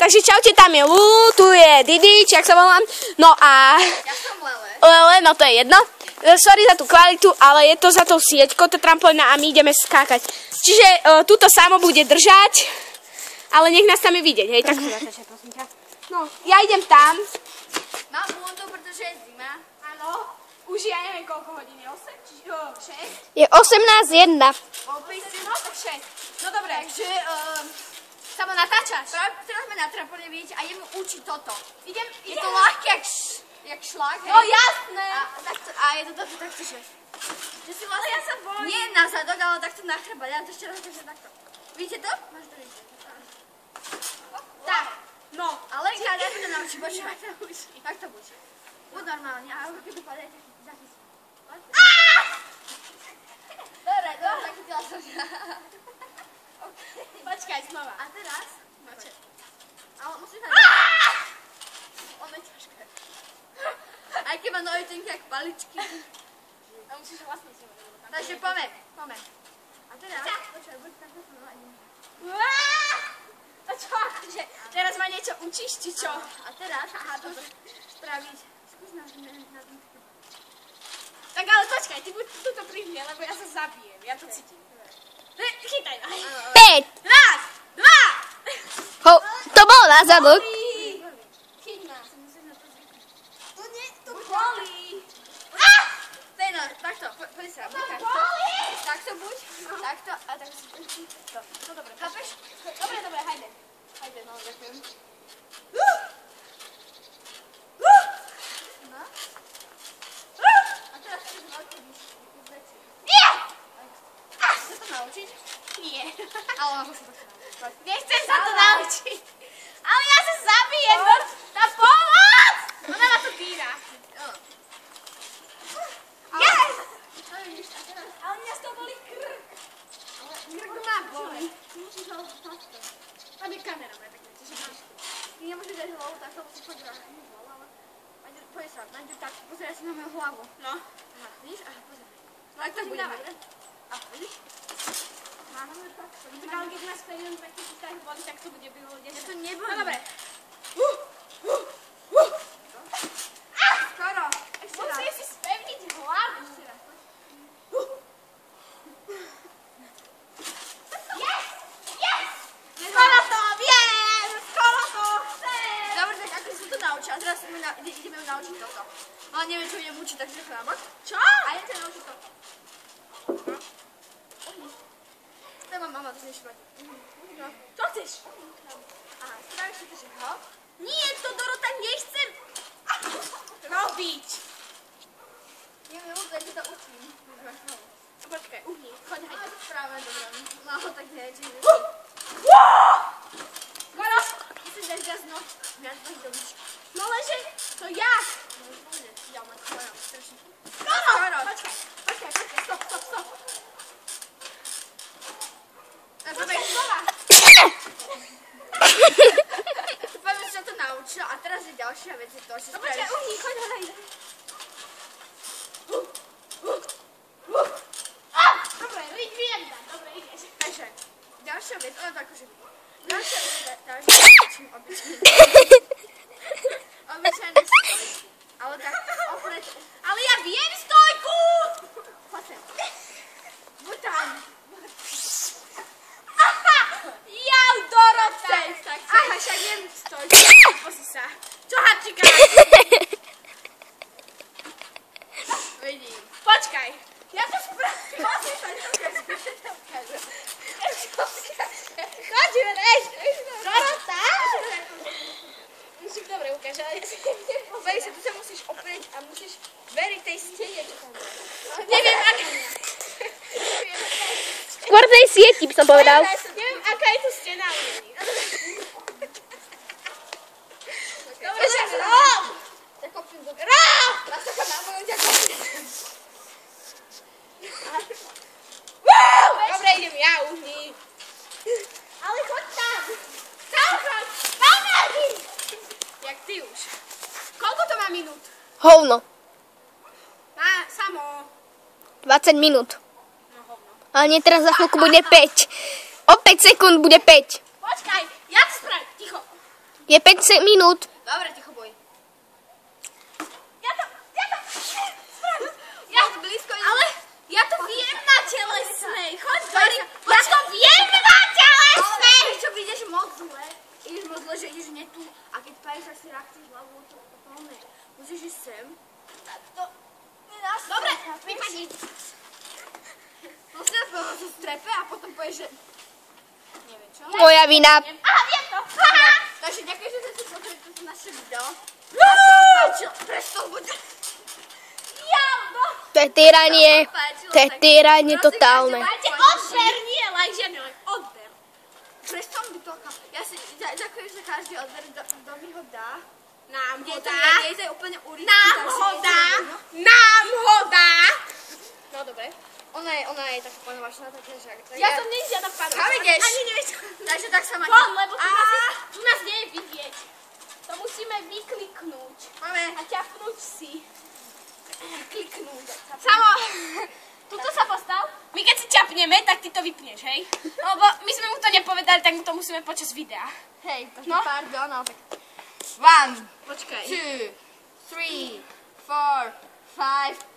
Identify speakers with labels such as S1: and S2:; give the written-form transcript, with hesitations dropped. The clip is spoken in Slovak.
S1: takže čaute, tam je Lulu, tu je Didi, či jak sa volám. No a...
S2: Ja som Lele.
S1: Lele, no to je jedno. Sorry za tú kvalitu, ale je to za tou sieťkou, to trampolína a my ideme skákať. Čiže túto samo bude držať, ale nech nás tam je vidieť, hej, tak prosím ťa. No, ja idem tam.
S2: Mám bundu, pretože je zima.
S1: Áno, už ja neviem koľko hodín je, 8 či 6?
S3: Je 18:01.
S1: No, tak 6. No dobre.
S2: Takže
S1: Samo natáčaš.
S2: teraz sme na trampolíne, vidíte, a idem učiť toto. Je
S1: Idem.
S2: to ľahké, jak šlak.
S1: No jasné.
S2: A je to toto takto, že si vlastne...
S1: ja sa bojím.
S2: Nie na zadok, ale takto na chrbát. Ja to ešte raz takto. Vidíte to? Máš to vidieť.
S1: Tak, no.
S2: Ale ja to naučím, počkaj. Tak to buď. Buď normálne, a keď to padajte, zachytí. Dobre, zachytila som ťa.
S1: Počkaj, znova.
S2: A teraz? Ale musíš mať... Ono je ťažké. Aj keď má nohy tenké jak paličky.
S1: A musíš vlastne si ho.
S2: Takže poďme. A teraz? Počkaj, buď takto som naladený.
S1: A čo, akože teraz ma niečo učíš, či čo?
S2: A teraz, to spraviť. Skús na tom.
S1: Tak ale počkaj, ty buď tuto prihnie, lebo ja sa zabijem, ja to cítim. Chytaj ma.
S3: 5.
S1: Raz, dva.
S3: To bolo na zadok.
S1: Chyť ma.
S2: To nie, to
S1: Bolí.
S2: Tejno, takto, poď sa.
S1: Bolí.
S2: Takto buď, takto a takto si buď.
S1: No dobre,
S2: Chápeš?
S1: dobre, hajde. Hajde, no, ďakujem.
S2: No. A teraz si veľké veci. Chceš to naučiť?
S1: Nie.
S2: Ale môžu sa to naučiť.
S1: Nechcem sa to naučiť. Ale ja sa zabijem, tá pomoc! Ona ma to týra. Yes! Ale mňa z toho bolí krk. Krk ma bolí.
S2: Musíš ho takto.
S1: Tam je kamera, moja tak čiže máš.
S2: Ty nemôžeš dať hlavu takto, musíš chodziť na hlavu. Poď sa, Naďu, tak pozeraj si na moju hlavu.
S1: No.
S2: Aha, vidíš? Aha, pozeraj.
S1: Tak to bude.
S2: A vidíš? Máme tak.
S1: Tak ale keď nás jeden prakticky tak bolí, tak to bude bylo 10.
S2: Ja to nebolí.
S1: No dobre.
S2: Skoro. Ešte raz.
S1: Musíš si spevniť hlavu.
S2: Ešte raz.
S1: Yes! Yes! Skoro to viem! Skoro to chcem!
S2: Dobre, tak ako som to naučila, teraz ideme ju naučiť toto. Ale neviem, čo idem učiť, takže nechám na bok.
S1: Čo?
S2: A ja ťa naučiť toto. To má mama, to než mať. No.
S1: Čo chceš?
S2: Aha, spravíš si to, že hop.
S1: Nie, to Dorota nechcem robiť.
S2: Neviem, ja ti to učím.
S1: Počkaj, uhni, choď,
S2: A
S1: hajde.
S2: to správne, dobre. No, tak nie, čiže...
S1: Skoro!
S2: Musíš dať viac noc, viac noc do myšky.
S1: No lenže, to jak?
S2: Ja mám skoro, strašne.
S1: Skoro! Počkaj, stop. Počkaj, znova.
S2: Poviem, že sa to naučila a teraz je ďalšia vec, je to, že
S1: No počkaj,
S2: spravíš...
S1: uhni, choď, hajde. Dobre, viem dať, dobre, ideš.
S2: Takže, ďalšia vec, ona to akože... Ďalšia vec, čím obyčajne. Obyčajne stojky. Ale tak opred...
S1: Ale ja viem stojku!
S2: Poď sem. Buď tam.
S1: Jau, Dorota!
S2: Tak,
S1: Aha, však viem stojku. Pozri sa. Čo hačika?
S2: vidím.
S1: Počkaj, ja to spravím.
S2: Pozri sa, čo ukáže.
S1: Chodí, vieš. Dorota! Musím dobre ukážať, ale ja si neviem.
S2: Veri sa, tu sa musíš oprieť a musíš veriť tej stene, čo tam je.
S1: Neviem, aká...
S3: Skôr tej sieti by som povedal.
S1: Neviem, aká je tu stena, ale není. Dobre, však rob!
S2: Tak kopím do...
S1: Rob!
S2: Raz taká na moju ťa kopím.
S1: Dobre, idem ja, uhni. Ale choď tam. Tam choď. Pomaly. Jak ty už. Koľko to má minút?
S3: Hovno.
S1: Má, samo.
S3: 20 minút.
S1: No hovno.
S3: Ale nie, teraz za chvíľku bude 5. O 5 sekúnd bude 5.
S1: Počkaj, ja to spravím. Ticho.
S3: Je 5 minút.
S2: Dobre, ticho boj.
S1: Ja blízko idem. Ale ja to viem na telesnej. Choď, Dori. Ja to viem na telesnej.
S2: Ale čo ideš moc zle? Ideš moc zle, že ideš nie tu. A keď páješ, tak si ráchceš hlavu, to ne. Musíš ísť sem. To nedáš.
S1: Dobre, vypadni.
S2: Musíš povedať, že strepe a potom povieš, že... Neviem čo.
S3: Moja vina.
S1: Aha, viem to.
S2: Takže ďakujem, že ste si pozreli toto naše video. Prečo bude...
S3: To je týranie totálne.
S1: Máte odber, nie like, žiadny like, odber.
S2: Prečo mi to... Ja si ďakujem, že každý odber, kto mi ho dá.
S1: Nám ho dá.
S2: Je to úplne uličný.
S1: Nám ho dá. Nám ho dá.
S2: No dobre. Ona je taká panovačná, také že...
S1: Ja som nie žiadna panovačná.
S2: Kam ideš?
S1: Ani nevieš.
S2: Takže tak sa máte...
S1: Von, lebo tu nás nie je vidieť. To musíme vykliknúť.
S2: Máme...
S1: A ťapnúť si.
S2: Kliknúť.
S1: Samo, tuto sa postav. My keď si ťapneme, tak ty to vypneš, hej? Lebo my sme mu to nepovedali, tak mu to musíme počas videa.
S2: Hej, takže
S1: No.
S2: pardon, ale tak... 1,
S1: Počkaj.
S2: 2, 3, 4, 5,